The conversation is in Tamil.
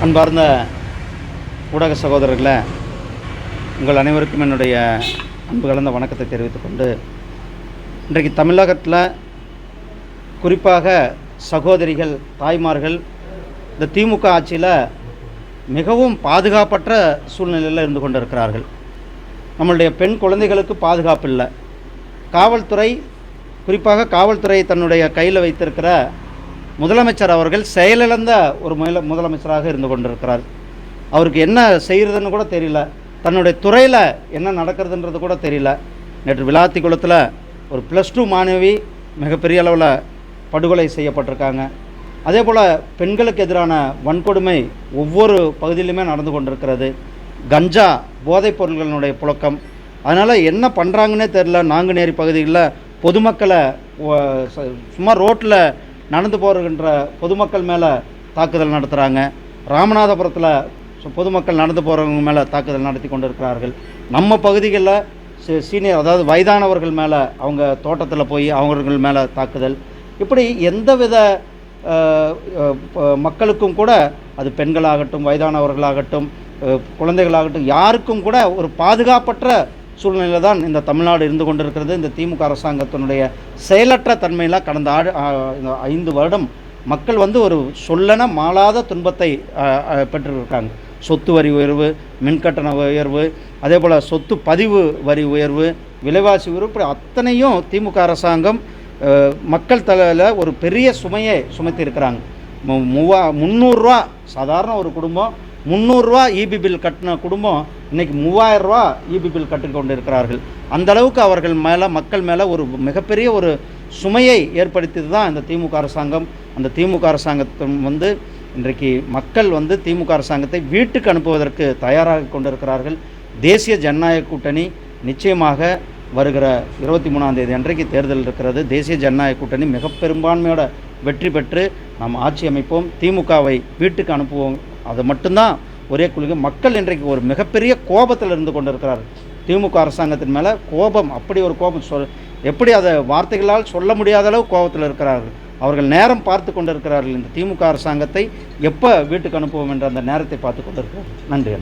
அன்பார்ந்த ஊடக சகோதரர்களே, உங்கள் அனைவருக்கும் என்னுடைய அன்பு கலந்த வணக்கத்தை தெரிவித்துக்கொண்டு, இன்றைக்கு தமிழகத்தில் குறிப்பாக சகோதரிகள், தாய்மார்கள் இந்த திமுக ஆட்சியில் மிகவும் பாதுகாப்பற்ற சூழ்நிலையில் இருந்து கொண்டிருக்கிறார்கள். நம்மளுடைய பெண் குழந்தைகளுக்கு பாதுகாப்பு இல்லை. காவல்துறை, குறிப்பாக காவல்துறை தன்னுடைய கையில் வைத்திருக்கிற முதலமைச்சர் அவர்கள் செயலிழந்த ஒரு முதலமைச்சராக இருந்து கொண்டிருக்கிறார். அவருக்கு என்ன செய்கிறதுன்னு கூட தெரியல, தன்னுடைய துறையில் என்ன நடக்கிறதுன்றது கூட தெரியல. நேற்று விளாத்திக்குளத்தில் ஒரு +2 மாணவி மிகப்பெரிய அளவில் படுகொலை செய்யப்பட்டிருக்காங்க. அதே போல் பெண்களுக்கு எதிரான வன்கொடுமை ஒவ்வொரு பகுதியிலுமே நடந்து கொண்டிருக்கிறது. கஞ்சா போதைப் பொருள்களினுடைய புழக்கம். அதனால் என்ன பண்ணுறாங்கன்னே தெரியல. நாங்குநேரி பகுதிகளில் பொதுமக்களை சும்மா ரோட்டில் நடந்து போகின்ற பொதுமக்கள் மேலே தாக்குதல் நடத்துகிறாங்க. ராமநாதபுரத்தில் பொதுமக்கள் நடந்து போகிறவங்க மேலே தாக்குதல் நடத்தி கொண்டு இருக்கிறார்கள். நம்ம பகுதிகளில் சீனியர், அதாவது வயதானவர்கள் மேலே, அவங்க தோட்டத்தில் போய் அவர்கள் மேலே தாக்குதல். இப்படி எந்தவித மக்களுக்கும் கூட, அது பெண்களாகட்டும், வயதானவர்களாகட்டும், குழந்தைகளாகட்டும், யாருக்கும் கூட ஒரு பாதுகாப்பற்ற சூழ்நிலையில் தான் இந்த தமிழ்நாடு இருந்து கொண்டிருக்கிறது. இந்த திமுக அரசாங்கத்தினுடைய செயலற்ற தன்மையில் கடந்த 5 வருடம் மக்கள் ஒரு சொல்லன மாளாத துன்பத்தை பெற்றிருக்காங்க. சொத்து வரி உயர்வு, மின்கட்டண உயர்வு, அதே போல் சொத்து பதிவு வரி உயர்வு, விலைவாசி உயர்வு, இப்படி அத்தனையும் திமுக அரசாங்கம் மக்கள் தலையில் ஒரு பெரிய சுமையை சுமத்தி இருக்கிறாங்க. 300 ரூபா சாதாரண ஒரு குடும்பம், 300 ரூபா இபி பில் கட்டின குடும்பம் இன்றைக்கி 3000 ரூபா இபி பில் கட்டிக்கொண்டு இருக்கிறார்கள். அந்தளவுக்கு அவர்கள் மேலே, மக்கள் மேலே ஒரு மிகப்பெரிய ஒரு சுமையை ஏற்படுத்தியது தான் இந்த திமுக அரசாங்கம். அந்த திமுக அரசாங்கத்தை இன்றைக்கு மக்கள் திமுக அரசாங்கத்தை வீட்டுக்கு அனுப்புவதற்கு தயாராக கொண்டிருக்கிறார்கள். தேசிய ஜனநாயக கூட்டணி நிச்சயமாக வருகிற 23ஆம் தேதி அன்றைக்கு தேர்தல் இருக்கிறது. தேசிய ஜனநாயக கூட்டணி மிக பெரும்பான்மையோட வெற்றி பெற்று நாம் ஆட்சி அமைப்போம், திமுகவை வீட்டுக்கு அனுப்புவோம். அது மட்டும்தான் ஒரே கொள்கை. மக்கள் இன்றைக்கு ஒரு மிகப்பெரிய கோபத்தில் இருந்து கொண்டிருக்கிறார்கள். திமுக அரசாங்கத்தின் மேலே கோபம், அப்படி ஒரு கோபம் எப்படி அதை வார்த்தைகளால் சொல்ல முடியாத அளவு கோபத்தில் இருக்கிறார்கள். அவர்கள் நேரம் பார்த்து கொண்டிருக்கிறார்கள். இந்த திமுக அரசாங்கத்தை எப்போ வீட்டுக்கு அனுப்புவோம் என்ற அந்த நேரத்தை பார்த்து கொண்டிருக்கிறார்கள். நன்றி.